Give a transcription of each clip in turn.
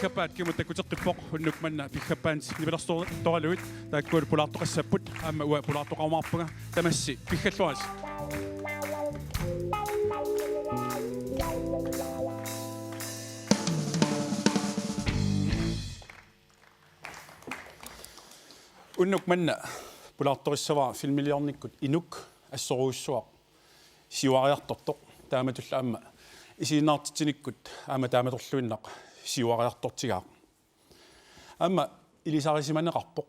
Piggappaat kimutakkuteqqippoq unnukmanna Piggappaat Nipilersortoqarluni taakkuul pulaartoqassaput aamma uа pulaartoqarmarpunga tamassi piggalluas unnukmanna pulaartorissavaa filmiliornikkut inuk assoruussuaq siuariartortoq taamatulla aamma isiinnaartitsinikkut aamma taamatorluinnaq siuariartortigaaq aamma ilisarisimanneqarpoq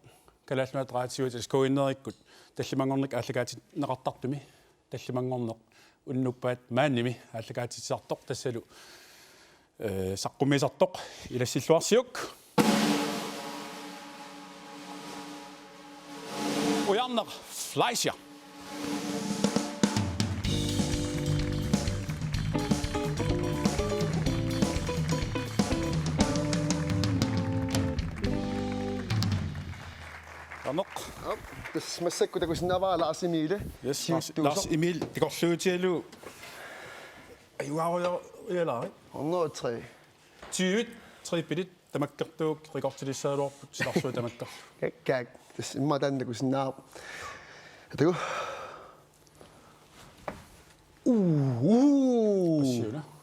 kalaalluatraatiuitas koinnerikkut tallimangornik aallakaatitneqartartumi tallimangorneq unnuppaat maannimi aallakaatitsartoq tassalu saqqumisartoq ilassilluarsiuk ujarneq fleischer Hvis man ser, at der var Lars Emil. Yes, Lars Emil. Det går sløve til at løbe. Er jo eller 103. 20, 3 bitte. Der må gøre det godt til det så op. Så der der må gøre. Kijk, det er meget den der kunne snap. Det er jo.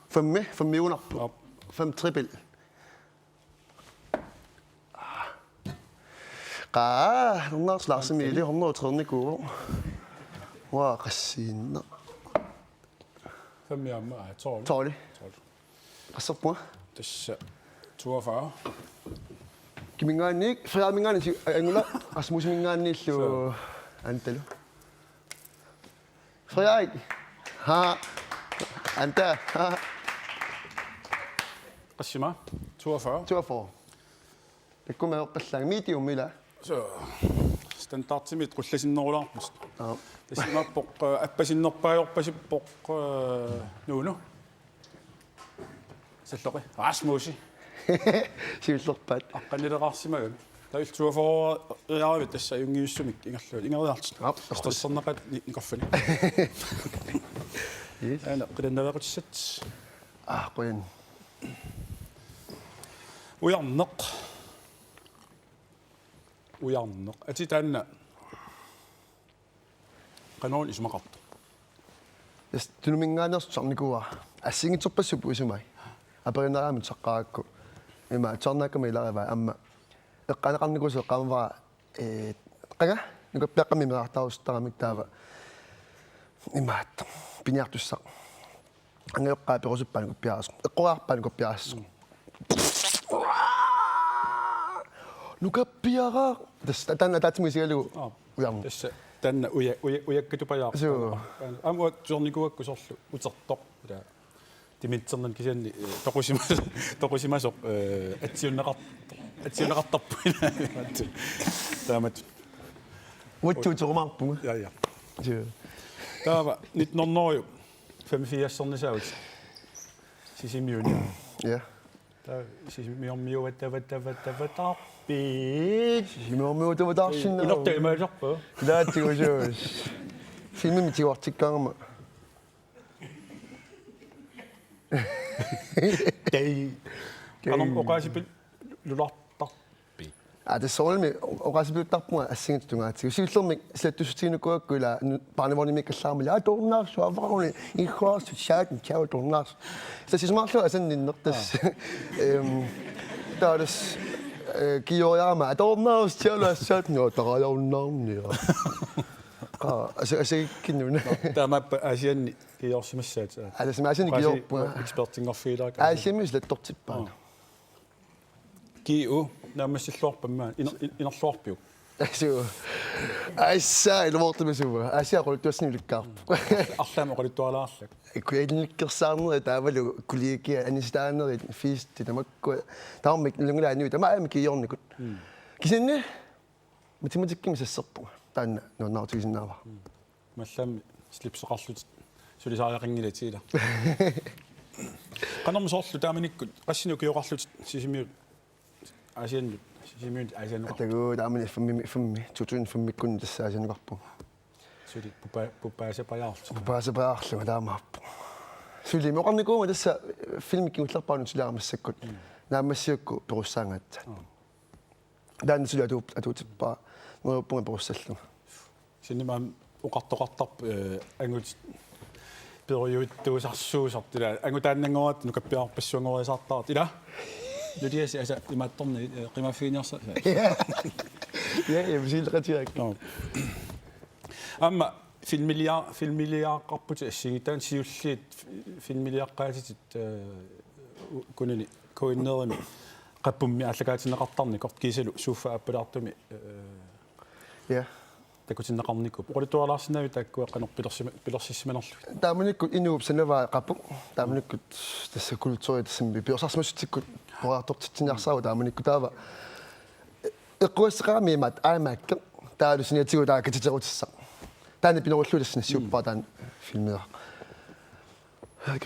Fem millioner. 5 trippel. Nogle slags Emil, 130 gode. Wow, resin. 5 jammer, 12. 12. Og så på. Det er 42. Giv mig en ikke. For jeg har min gang i England. Og så må jeg min gang i så antal. For jeg ikke. Ha. Anta. Ha. Hvad siger man? 42. 42. Det kommer op på slag medium, eller? Så standard til mit rullasinnorlar. Ja. Det siger man på appasinnorpaajorpasi på nu. Sætloqi. Rasmusi. Sillerpat. Aqqanileraarsimagun. Der er 42 reaavit tässä jungiussumik ingerluut ingeriartut. Stressernaqat niqarfani. Yes. Ana qilannavequtissat. Qoyan. Ujarneq. Atitanna. Qanoon ismaqart. Yes, du mingaannersusunillu. Assingitsorpassupu isumai. Aperineraamit saqqaakku. Ima tarnaakkamilariva amma eqqaneqarnikuso qaamvara qaga nukappiaqqamimeraartarustaramik taava imaat piniartussaq angeoqqaa perusuppaanukuppiaras eqqoraarpaanukuppiaras nukappiara tanna taatsimisigalugu ujarmu tassa tanna uyakkatupajaar amua tuornikuakku sorlu utertoq Dimitternen kisianni toqusimasoq atsiunneqartarpuina taamat uttuuterumarpunga ja taava 1900 85-sernisaavut sisimiuni ja sisimiormiuvattavattarpi sisimiormiuvattavattarsinna inortaimaasarpa laatigusuus filmimitiuartikkaarma Anong oqaasipil lulartarpi. Det er solmi oqaasipiluttarpunga assingittungaatigu. Siullermik slattussutiinukuakku ila parnivornimikkallaarmali tornaarsuavaruni ikhorsu shaatin chau tornaars. Sismarlu asanninnertas taadas kioriarma tornaars chaulassaatin otaralaunnaarnia. Altså kinnuna. Taamappa asianni kiorsimassaat. Det som asianni kiorpua. Ekspertingerfiilaak. Asiamislattortippaan. Kiu naammassilluarpammaan inerluarpiuk. Aissa ilvortumisuva. Asia qoluttuassinilikkaarpu. Arlaama qoluttualaarlak. Kuilinlikkersaarneri taavalu kuliikia anistaaneri fiisti tamakku taarmik lungulaaniu tamaami kiornikut. Kisinni matematikkimisasserpunga. Taanna nuannaartuisinnaava. Mallam slipseqarlut sulisaariaqinngilatiila. Qanermusorlu taamanikkut qassinu kiorarlut sisimiut asiannut sisimiut asiannuq. Tagu taamani fammi 2005 tassa asiannuqarpu. Suli pupaasapajaarlu. Pupaasapajaarlu taamaappu. Suli moqarnikuuma tassa filmikkiullerpaanut sulaarmassakkut. наамассиукку перуссаангаатсаа тааннсулу атуутиппаа нуйуппунга перуссаллуга синнимаам oqartoqartarp angut periuuttuusarsuusart ila angutaannangorat nukappiarpassuangorisartaart ila nudiasi asa imaattorni qimafiiniarsa ja besilqatiak amma filmiliaaqarput assigitaan siulliit filmiliaqqaatitit kunini kuinnerimi qappummi aallakaatineqartarni kort kiisalu suuffa appalaartumi ja такутиннеқарникуп оритуалаарсинави тааккуэққанер пилерсиссиманерлу тааманиккут инууп санаваа қаппу тааманиккут тасса культури тассамби пиорсарсмассутиккут пораартортитсиниарсаава тааманикку таава эққуассеқарами имаат аамаакка таалусиниатигу таакатитерутисса таани пинеруллулассина сиуппаа таан филмеа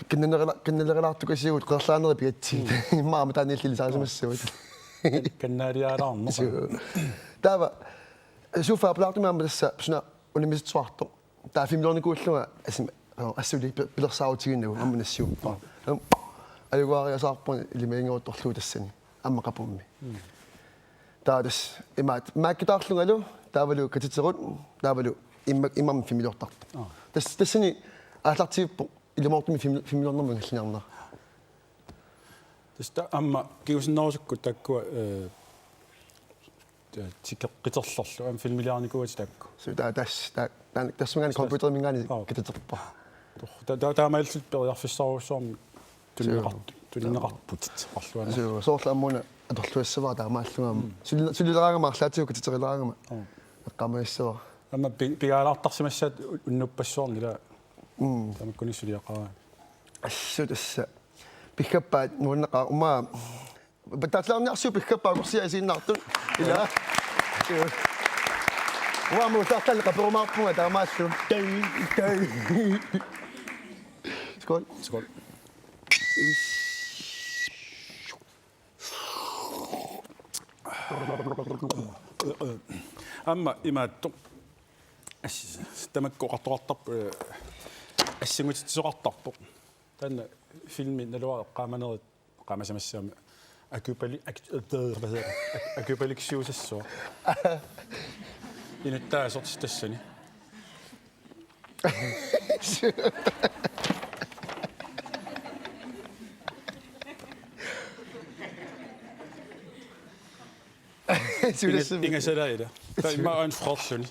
киннерелаартук асиуут қерлаанери пигатси имаама тааниллили саасимассуут каннариалаарно таава суфа плаатумаама тасса псуна унимисуарто таа фимлорникууллуга асим ассули пилерсаутигиннагу амманассиуппаа алугаариасаарпуни илимаингеруторлуу тассани аммақапумми таадас имаат мааккитаарлунгалу таавалу катитерут таавалу имам фимилортарт тассани аалартивиппо илимортми фимилорнэрмун галлиарнаа таста амма киусиннерусукку таккуа тикеққитерлерлу ам филмилиарникуати такку суда тассмагани компьютермингаани катитерпа таамааллут периарфиссаруссуарми тулинеқарпут арлуана соорла аммуна аторлуассаваа таамааллугаама сулилераагама арлаатиу катитерилаагама эққамаиссава амма пигаалаартарсимассаат уннуппассуарни ила тамаккунissулиақараа ассутасса Piggappaat nuanneqa uma бататлаарниарсуу Piggappaat корсиасииннаартут ила уаму тарталқа перумаарпунга таамааллу скол скол амма имаатту тамаккоқартоқартарп ассигутитсоқартарпо танна филми налуа эққааманерит қаамасамассаама акупаликсиусассуа инуттаа сортистассани ингасалаила таима ан фрерлуни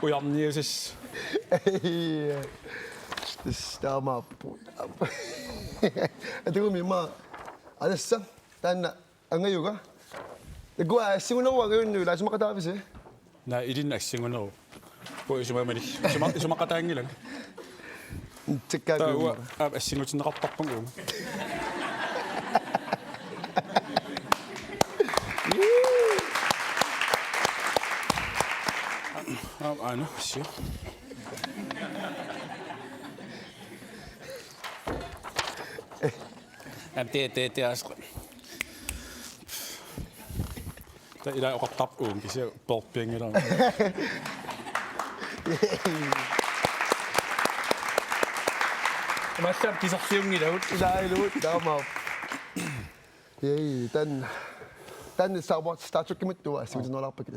уярниусас стамаппу атугумима аласса таанна ангаюга игуа сигунеруагуунну лаасмақатаависе на илинна ассигунеру поисумамали сумақатаангилан тиккаагуа ассигутинеқартарпугу ано си det er også der i dag er tabt uden vi ser bortpenge der man skal give sig film i dag der må den starter ikke med du er simpelthen noget op på det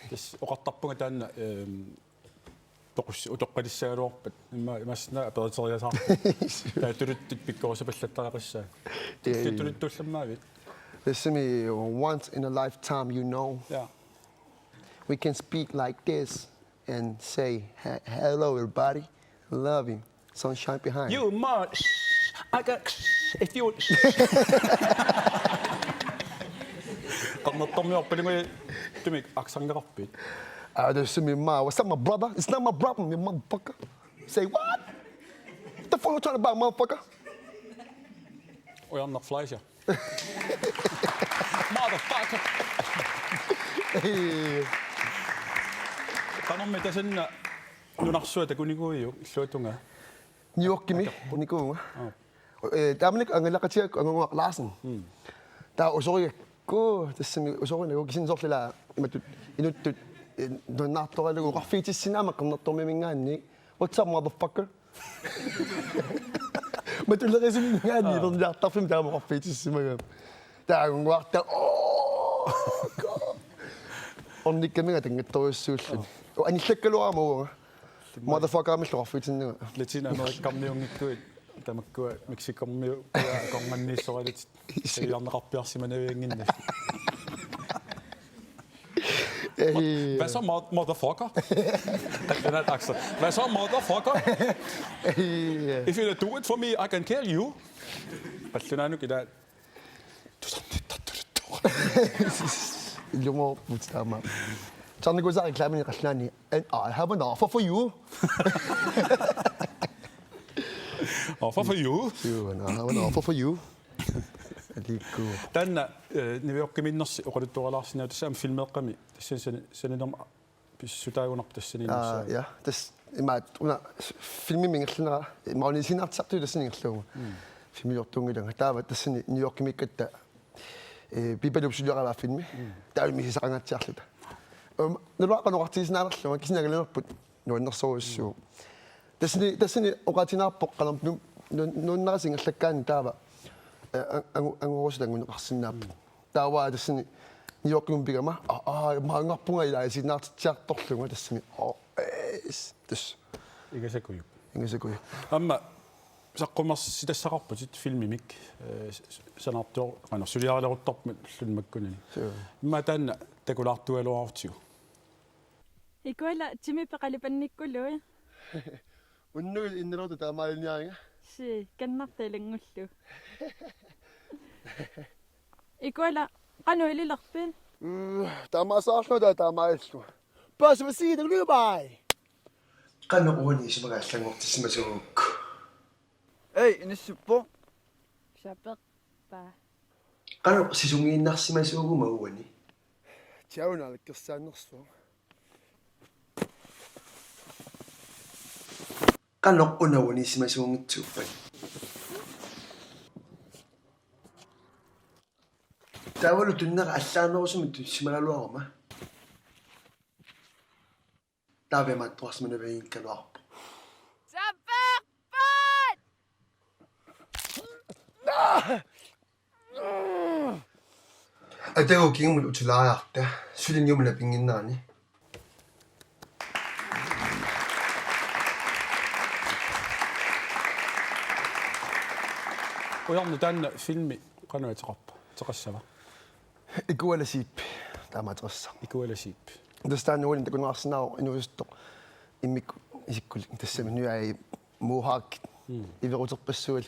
det er tabt på den тоққалиссагалуарпат имассна апериториасаа таатулуттит пиккорусапаллаттаақассаа туллуттулламмаавит This me once in a lifetime, you know. Yeah. We can speak like this and say hello everybody, love you, sunshine behind. You much I got if you قمطمي أقبلني تميك أكسان غربي This me ma, what's up my brother? It's not my problem, you motherfucker. Say what? What the fuck you talking about, motherfucker? Oh ja, nog vlees ja. Motherfucker. Kan met deze nu nog zo te kunnen gooien, sluitonga. New York kimi, nico. Daarmee aan de lakatiak aan de lazen. Daar zorg ik go, dus me zorg ik ook gezien zorg la, in het Nunaata lugu qafiitissinama qannattormimingaanni what's up motherfucker ما تقول لي زين يعني رجع طفم تاع مقفيت السما تاع وقت أني كمان تنقطع السوشيال وأني شكله عمو ماذا فاكر مش رافيت إنه لاتين أمريكا ميون يكوي تمكوا مكسيكا ميو كمان نيسوالت سيان رابير سيمانوين Hvad så, motherfucker? Den er et accent. Hvad så, motherfucker? If you do it for me, I can kill you. Den er nu i dag. اليوم مستمع كان نقول زاك كلامي قشناني and I have an offer for you Offer for you. I have an offer for you aliikku Den niviokkiminnersi oqaluttuaralaarsinaa tassam filmeeqqami tassanidam pissutaagunaq tassaninnersaa ja das immer una filmi mingerlunera maunisinartartu tassaningерлугу filmiortuungilanga taava tassani New York mikkatta пипалупсулерава фильми таами сисақангаатсиарлута нулаақануартисинаарерлуга кисинагалерпут нуаннерсоруссуу тассани оқатинаарпоқ қалам нуннарасингаллаккаани таава ангорусилангунеқарсинааппут тааваа тассани ниоркум пигама маангарпунга илаасинаартитсиарторлуга тассани тас игасакуй амма саққумарси тассақарпутит филмимик санаартуо қана сулиаралерутторпут лунмаккунини имма таанна такулаартуалуарутигу икуала тимипеқалипанниккулуи уннуи иннерото таамаалиниаринга си каннарталангуллу икуала қану илилерпин таамаасаарлута таамааллу пасвасиит улубай каннеруни симагааллангортиссимасуук Ei, inissuppo. сапеқпа канне сисунгииннарсимасуугу мауани Тиаунаалаккерсааннерсуа. канне унауни симасуунгитсууппат таавалу туннера аллаанерусумут симагалуарма таавемат туарсманавиин калуарпу атаго кингмул утилаарта сулиньюмла пингиннаани уярну таанна филми кануатеқарпа теқассава икуаласиип тааматерсса икуаласиип дастануулин такунаарсинаа инуистоқ иммикку исиккулик тассами нуяи муухаак иверутерпассуал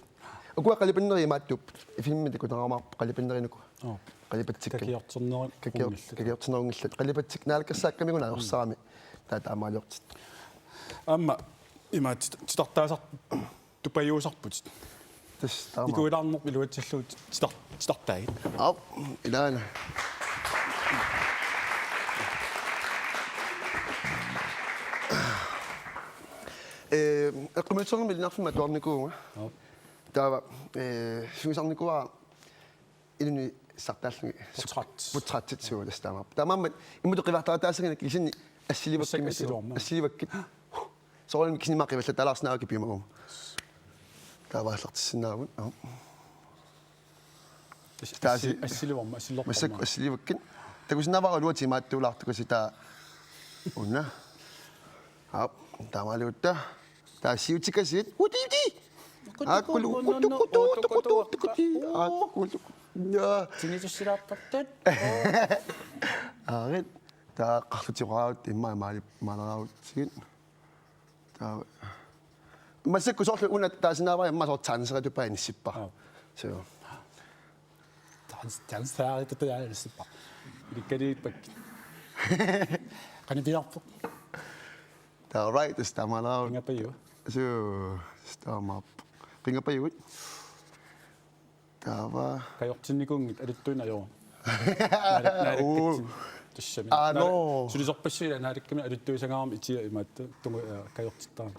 акуа қалипаннери мааттуп филми такунаарамаарпа қалипаннеринуку қалипатсик какиортинерунгиллат қалипатсик наалаккерсааккамигуна орсаами таамаалиортит амма имаат титартаасар тупаюусарпут тас таама икуилаарнер пилуатсаллуут титартаагит илаана эққуматсорнер милинарфима туарникууга таава суисарникуа илуни сартааллуги путратситсуа тастаамаа таамааммат иммутеқивартаратаасагина кисини ассиливаккит соорин киснимаақивалла талаарснааки пимагум таавааллартиссинаавут тааси ассиливарма ассиллорпарма массак ассиливаккит такусинавара луати мааттуулаартукаси таа унна таамаалуутта таасиутикасит утити аккулу я тинитуссилааппартат арит таа қарлутиораавут имма маалераавут сигит таа массакку соорлу уна таасинааваа имма соор таансератупаа ниссиппа so танстааритутаалиссиппа иликкалииппак канидиарпу таа right стамалаа ингапаю so стамап пингапаюут таава кайортинникунгит алуттуина аёр наалаккатсин тассами no сулисорпассуила наалакками алуттуисагаарми итиа имаатта тугу кайортиттаа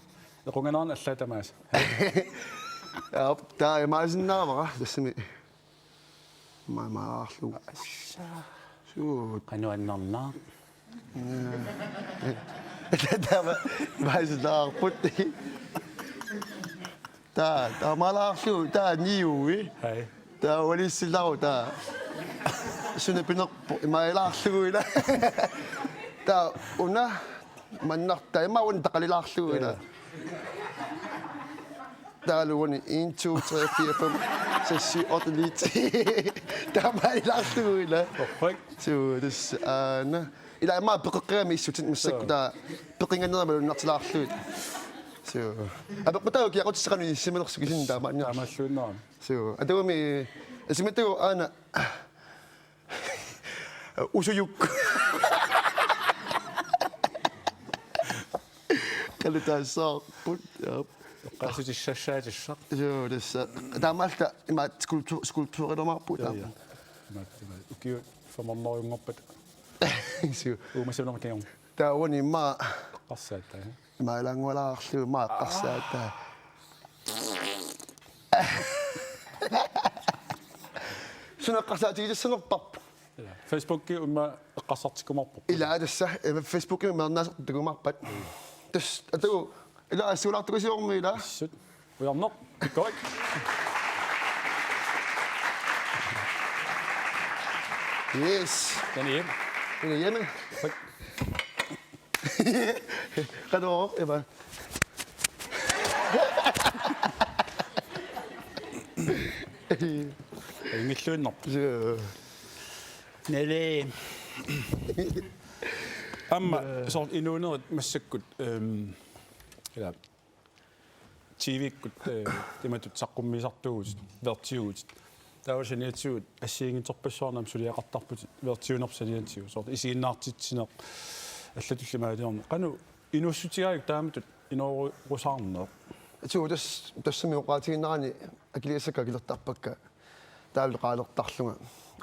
эқунганаарна аллаатамаас таа имаасиннаавара тассами маарлу суу кануаннарнаа таава маасиннаар путти Der er malaarlu, der er niui. Hej. Der er walissilau, der er sunapinok mailaarluila. Der er una mannak der er maun taqalilaarluila. Der er luani 1 2 3 4 5 6 7 8 9 10. Der er mailaarluila. Perfekt. Så det er ila er meget beqeqami isutin musik der beqinganera med nartlaarluit. Så aber jeg godt sige at simpelthen så gissen der man. Jamen skønner. Så det var med simpelthen det var Anna Hans Jukku. Aliikkuttassiaq put ja. Aallakaatitsivimmiittoralugu. Jo det der er meget der meget skulptur der meget på der. Ukiu formannoyungorpat. Så Umasunnerkæung. der var ni meget Qassaatta. meget langwalaarlu meget qassaata. Suna qassaati sådan pap. Facebook umma qassartikumarpu. Ila tässä Facebook med nas det går meget pat. Det er ila sulaartuisiormi ila. Sut. Ujarnor. Korrekt. Yes. Den er hjem. Den er hjemme. Radioa, Eva. Ingen lønner. Nelle. Så i noget massakkut eller TV-kut det med taqummisartuut vertiut. Der var sådan et ud af sin interpretation om så det er ret vertiun opsaniantiu så isiinnaartitsinaq аллатуллимаалиорна qanu inussutiariuk taamut inorusarner Så det som jo bare til nærmere agiliesaka gilertarpakka taalqaalertarlunga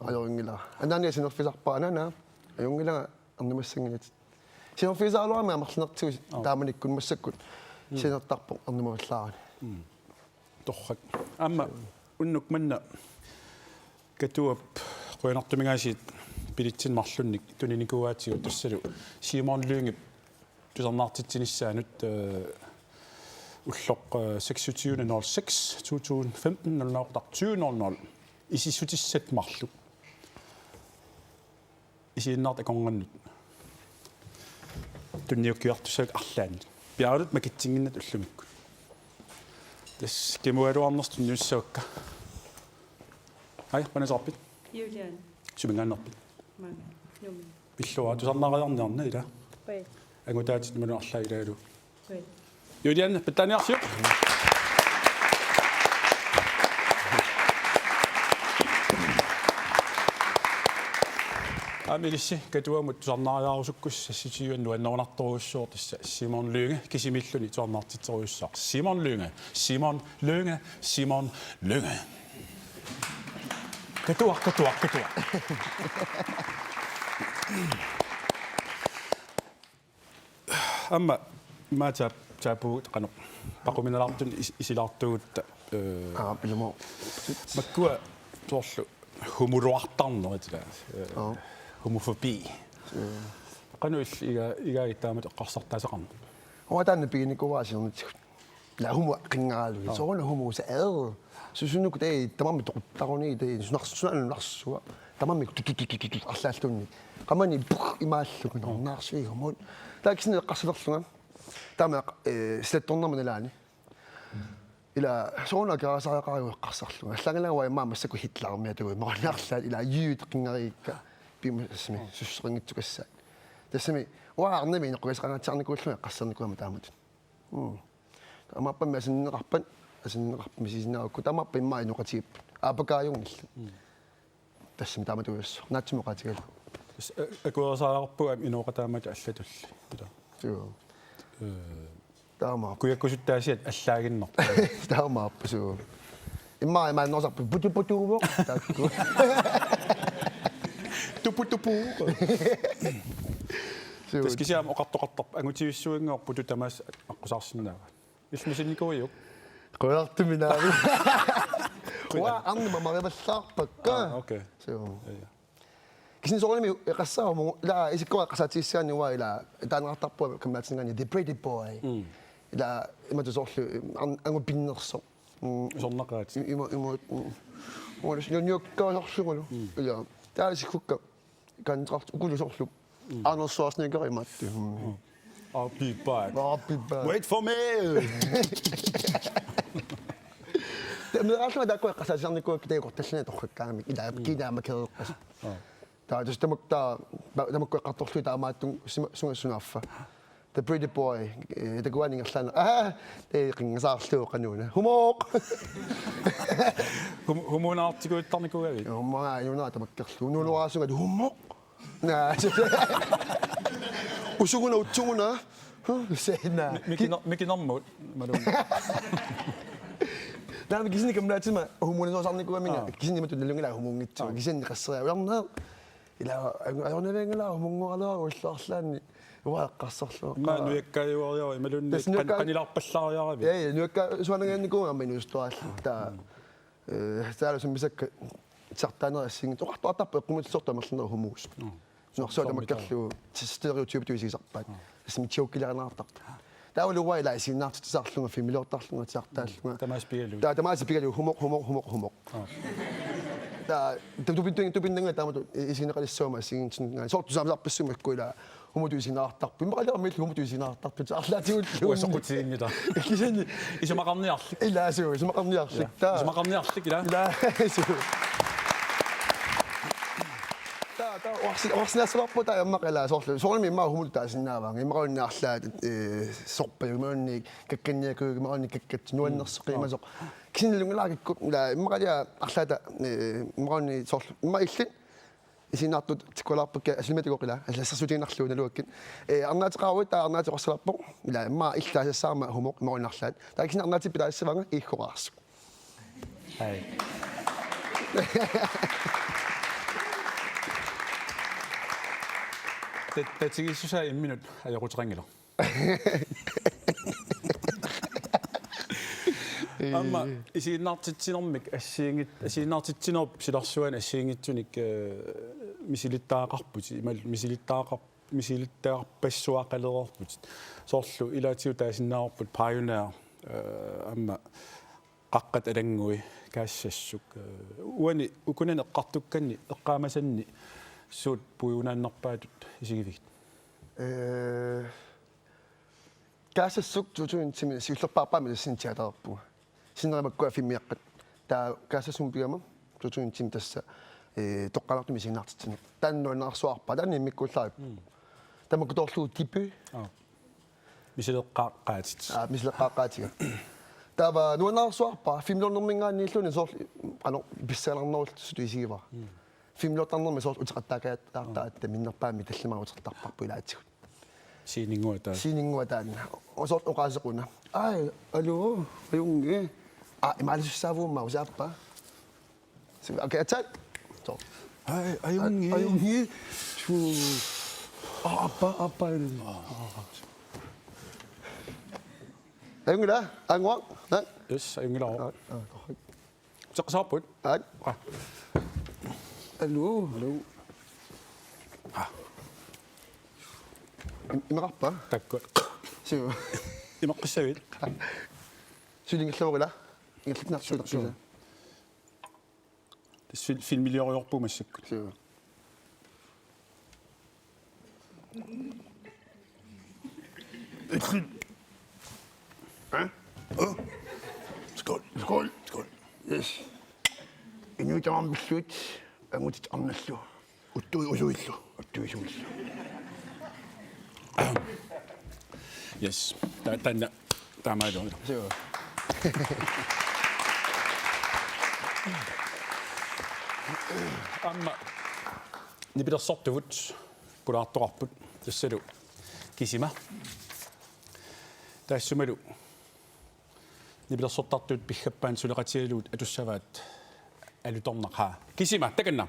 ajoringila. Anani sinerfisarpaanana ajungila arnumassanginit. Sinerfisaaluama amarlinertuus taamanikkun massakkut sinertarpoq arnumuallaarani. torrak amma unnuk manna katuap qoinartumigaasiit pilitsinmarlunnik tuninikuaatigut tassalu siimornluungip tusarnaartitsinissaanuut ulloq 26.06 2015 00 isissutissat marlu isiinnaart akongannut tunniukkiartussaak arlaani piaalut makitsinginnat ullumikku tas kimualuarnerstun nussaakka ai panasarpit Julian. sumingaannerpit Mange. Nummer. Villua tusarnaariarniarna ila Wait. angutaatit manu arlailaalu Wait. Julian pitaniarsiuq Amilissi katuamut tusarnaariarusukkus sassitiuan nuannerunartoruussuor tassa Simon Lønge kisimilluni tuarnaartitseruussaar Simon Lønge Katua Amma ma tapuut qanu paquminalartun isilaartugut Pilamo. makkua tuorlu humuruartarneritila homofobi qanu igaagittaamat eqqarsartaasaqarna Og der er piginikuaasiornit. La humu qingaalu. Så er humu saad. Så synes jeg det der med drone det sådan narsua. Der med arlaaltunni. Qamani i maallugun narsui humun. Der er sådan qasserlunga. Der med slettornermanalaani. Ila soona kaasaqariu qassarlunga. Allangalawa imma sakku hitlarmi atu maarnaarlaat ila yuutqingariikka bimasmi susserinngitsukassaan. Tassami waarnami noqqisqangaatiarnikuulluna qassarnikuama taamut. Amappa masinneqarpan asinneqarpmi sisinaakku tamappa imma inuqatiip aapakaajungillu. Tassami taamatuus naatsimoqatigalu. akuersaararpuam inuqataamat allatulli ila Joo. Taama. kuiakkusuttaasiat allaaginner Taama so. Imma nosarpu putuputuvo. Takku. tupu taskisiam oqartoqartarp angutivissuingeorputu tamas aqqusarsinnaava illusinnikuiuk Qoyartuminaami. Wa anma marivallaarpakka. okay So. Kisin soorimi qassaamu la isikko qassatiissiani wa ila taanartarpu kammaatsingaani the pretty boy. Ila imatusorlu angupinnerso. Sornaqaat. Imod. Olis nyukkaasarlugulu. Ja. Taalisikkukka kantrart ukulusorlu. Anderssuarsnikkeri mattu. Piggappaat. Piggappaat. Wait for me. Meraasma taakku eqqasaassarnikku kiteeqortallana torrakkaami kidaamakereqqas. Taajus tamakku eqqartorlu taamaattun sungassunaaffa. The pretty boy takuaningerlana qingasaarluu qanuuna humoq Humunaartikuuttarnikugavi. Nunaata makkerlu nunuaraasungat humoq usuguna utsuguna sena Mikinermut malum. Naan kisini kamnaatsima humunasoosarnikugaminga kisini matullalungila humungitsu kisini qasseriaullarnaa ila ayornalangala humungoralaa ullaarlaani uaqassarlu Ma nuikkaiuariori malunni qanilarpallaariaravi. Ja, nuikka suanangaannikuunga minustuarlu taalusummisakka tsartaanerassingit oqartuartarpa eqqumutsortamerlunera humuus norsuutamakkerlu stereotype tuisisarpaat smittiukkilariнаартарта таулугуа илаисиннаартитсаарлунга фимилиортарлунга тиартааллунга тамааспигалу humor та тупиннанга таамату исинеқалиссуума сигинтиннгаа сортусаамсарпассумаккуила humutуисинаартарпу имақалеэрмил humutуисинаартарпу таарлаатигуллу Soqutiinngita. кисани Isumaqarniarlik. илаасуу исмақарниарлик таа Isumaqarniarlik ila. илаасуу орсинаассаларпу таа яммақала соорлу иммаа humututaasinnaavaan имақаруннаарлаат сорпаюмаунник какканниакуг имақарунник каккат нуаннерсеқимасоқ кисинилунгилаагикку ила иммақалиа арлаата имақарунни соорлу имма иллин исинаартут тиккулаарпакка асилматигоқила аллассерсутииннарлуу налуаккит арнаатеқаруит таа арнаатеқорсаларпоқ ила имма иллаасассаарма хумоқ имақаруннаарлаат таа кисин арнаатиппилаассаванга ииххораарсу Hej. Det tigissusa 1 minut ajoquteringilu. Amma isiinnaartitsinermik asiinnaartitsinerp silarsuan assiingitsunik misilittaaqarput imal misilittaaqarpassuaqalerorput soorlu ilaatigu taasinnaarput pioneer amma qaqqat alangui kaassasuk uani ukunan eqqartukkanni eqqaamasanni suut pujunaannerpaatut isigivigt kaasassuk tutuintimi siullerpaarpaami sintiatarpu sinneramakkua fimmiaqqat taa kaasassum pigama tutuintimi tassa toqqalartumi sinnaartitsini taannuannersuarpa taanni mikkullaarip tamakkutorluu tipu misileqqaaqqaatit misileqqaaqqaatiga tava nuannersuarpa fimlornermingaanniilluni soorlu qano bissaalarnerult sutuisigiva fimlortarnermi soorlu uteqattaakaataarta minnerpaami tallamaru uteqartarparpu ilaatigut Siningua taanna osoort oqaasequna ai alu ayunge imaalisussaavuumma usaappa okay atat so ayunge chu appa ayunge la angwa yes ayungila taqsaaput alu imaqarpa takku su imaqqissavit sulingerluurila ingерлutnarsuulersuula filmilioriorpu massakkut su skål yes inuutamarmilluut angutit arnallu uttuisuillu yes tanna taamailu su amma Nipilersortuvut pulaartoqarput tassalu kisima taassumalu Nipilersortartut Piggappaat suleqatigaluut atussavaat alutornaqaa kisima takanna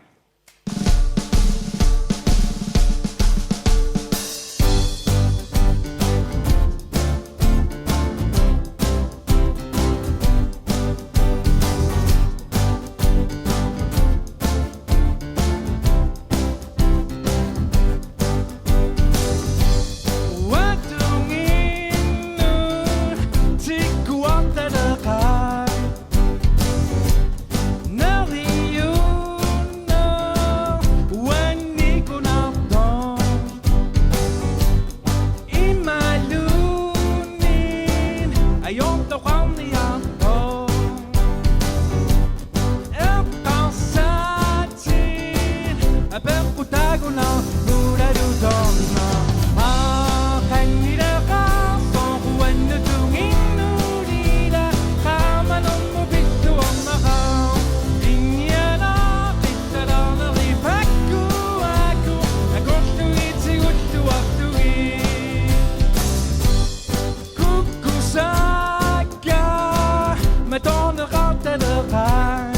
시었다더라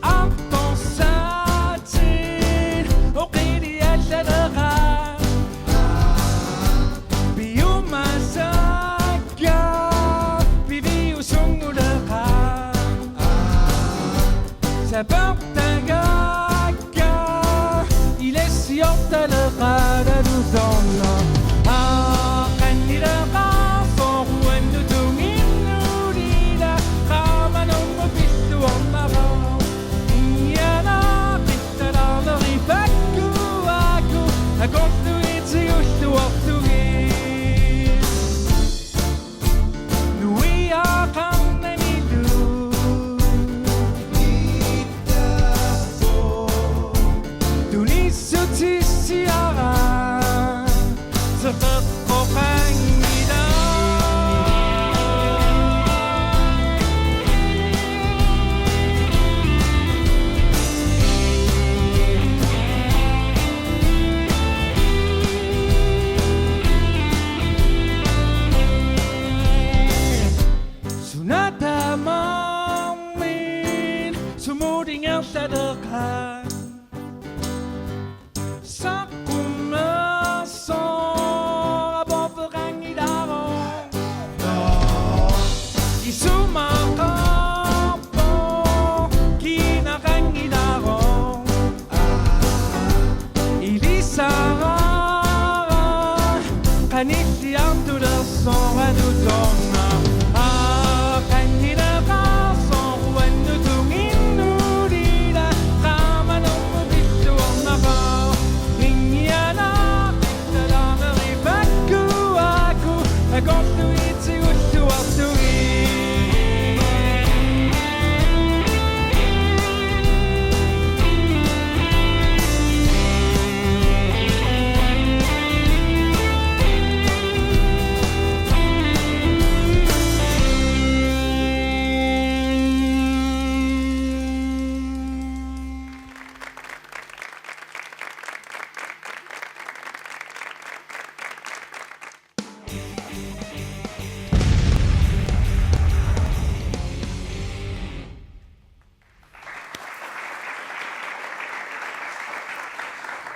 앞동 사진 오끼리 했다더라 비우만 섞여 비비우 송무더라 새벽다가 이래 시었다더라 나도 던나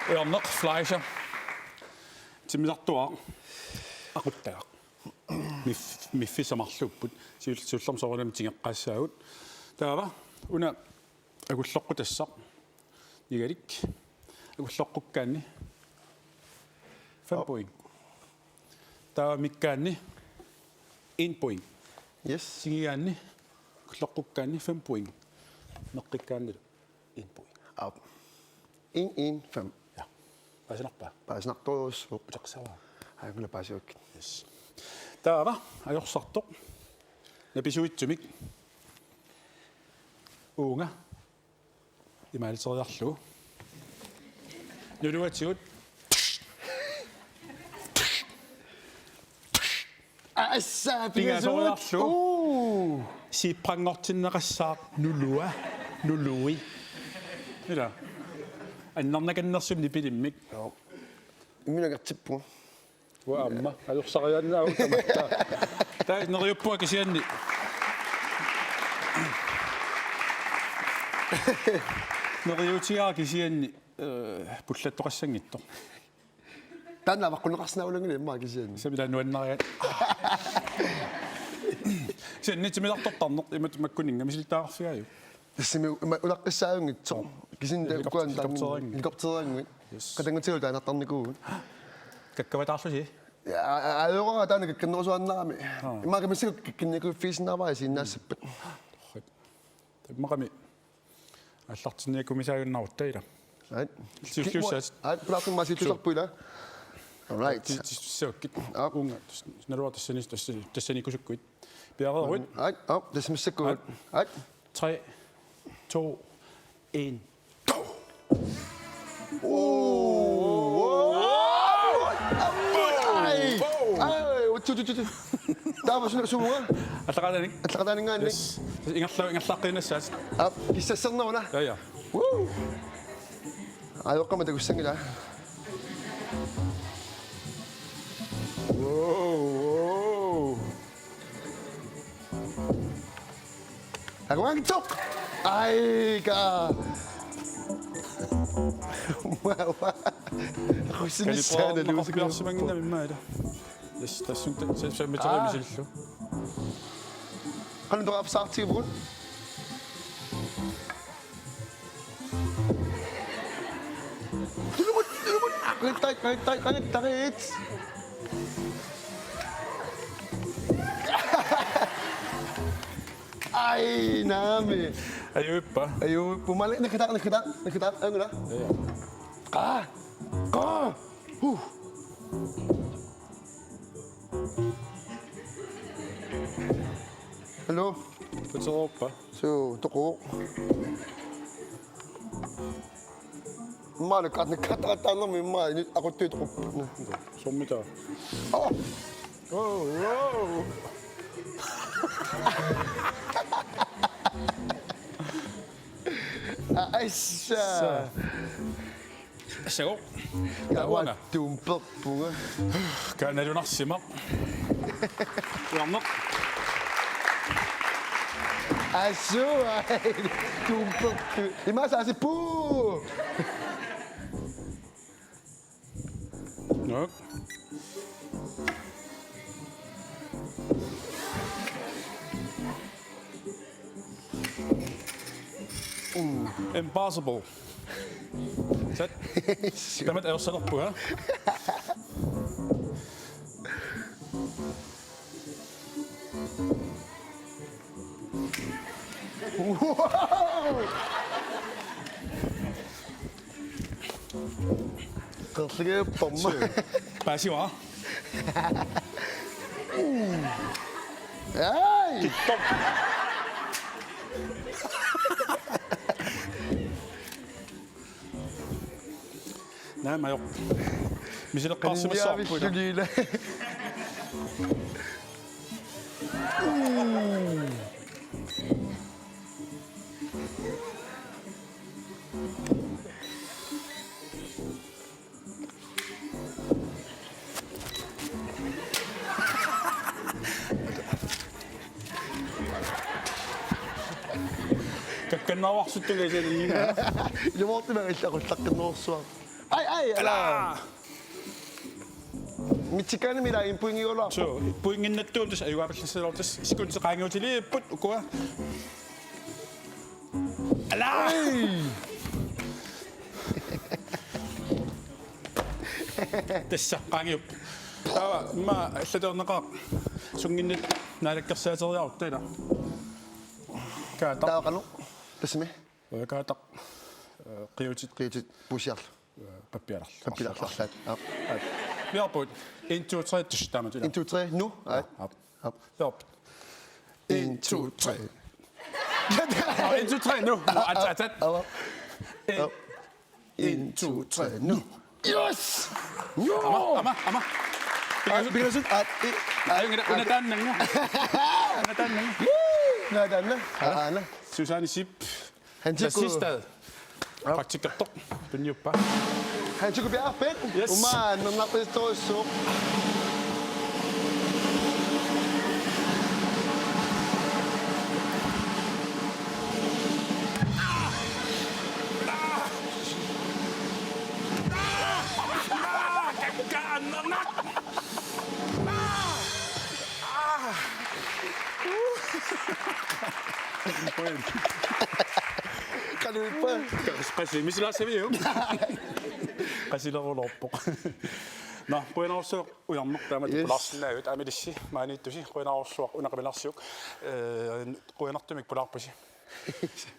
Earneq fleischer timmisartuaq aquttaaq miffisamarlupput siullersorunam tingeqqaassaagut taava una agulloqqutassaq nigalik agulloqqukkaanni 5 point taava mikkaanni 1 point Yes. sigigaanni agulloqqukkaanni 5 point meqqikkaanni 1 point Op. 1-1-5. ja pasinarpaa Paasnartoos. utaqsavaa Haikulla paasiuk. yes taava ajorsortoq napisuitsumik uunga imaalteriarlugu nuluatigut Assa pingasoriarlugu siipprangortinneqassaaq nului ila annarnakannersum nipilimmik Immunagertippu. wa amma ajorsariannaau tamatta taa neriuppua kisianni neriutigaa kisianni pullattoqassangitto Tanna vaqquneqarsinaulangi imma kisian. samila nuannariat siannitimilartortarneq imat makkuninga misiltaaqarfigaaju Tassimi ulaqqissaajungitso. Kisin kuan helikopterangui. Qatangutilu taanartarnikuun. kakkavataarlusi Ayoqa taana kakkannerusuannarami. Imma kamissiku kakkinniku fiisinnaavaa maqami аллартинниакумисаагуннарутта Right. Сиуллуссаат. Платун маситтусарпуила. All right. Сиуккит аунга налуартассанис тассаникусуккуит пиареруит Right. Oh, this is good. Right. 3 2 1 Ai, Tama sunga. атақаланик Atlaqadaningaanni. ингерлааққинассаас Kissasserneruna. я Woo. Ayoqqama tagussangila. Whoa. Agwantok! Ay, ka! Wow. Ako sinisa na lusa ko. Maqarpiarsimangina mimmaala. Yes, tassun sammitariimisillu. Kan du absagt brun? Kanit. Ay, nami. Ayuppa. Ayo, pumalik nakita. Ano na? Ka. Hallo. Putseroppa. Så, toko. Mä katsotaan noin, mä nyt ako tytko. Sommitaa. Oh. Aisha. Sego. Kawan tumpuk bunga. Kaanalunarsimaq. Uarneq. Asu, tumpuk. Ima sa si pu. Nok. Impossible. Sæt. Damit ayersalerpu ha. Kırtığı bomba. Pasiwa. Ay. Tiktok. Nämä jo. Misille kassimassa Kandiavis sylillä. Kakkennaavarsuttuga sen nimi. Ilmoitti mä että kun takka nousua. Ai, älä. Mitsikään mitä impuingi olla. So, puinginnattuun tässä ayuaapallassalortas sikunse qaangiutiliipput ukua. Ala! Tässä qaangiup. Tava ma allatorneqaq sunginnit naalakkersaatariarutteila. Kaata. Tää kanu. Tässä me. Kaata. Qiutit Pusial. papiarall. Papilarlarlat. Viarput 1 2 3 tstamat ila. 1 2 3 nu. Hop. Viarput. 1 2 3. 1 2 3 nu. Atat. 1 2 3 nu. Yes! Ama. Bilasut at Ayun una tannang. Una tannang. nadana. Ana. Susanne Sip. Hans Der Jukku. sidste praktikertok. Pinnguaatersortarluni. Hans Jukku Piggappaat. Yes. Uman, mamnaqistoissuu. Kanupa. Kasi misla sabi yo. Kasi la roloppo. No, puinaorsuq ujarneq taama pulaarsinnaavut aamilissi maaniittusi puinaorsuaq unaqamilarsiuk quinartumik pulaarpusi.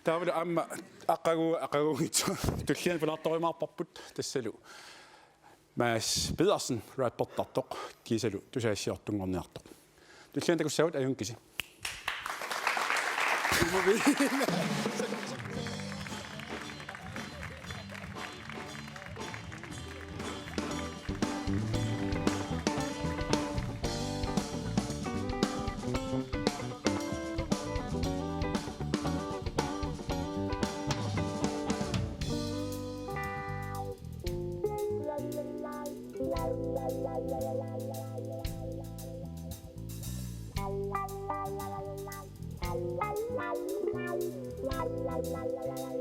Taavulu amma aqaguungitsu tullian pulaartorimaarparput tassalu. Maas Pedersen rapportartoq kiisalu tusaassiortungorniartoq. Tullian takussavut ajunkisi. la la la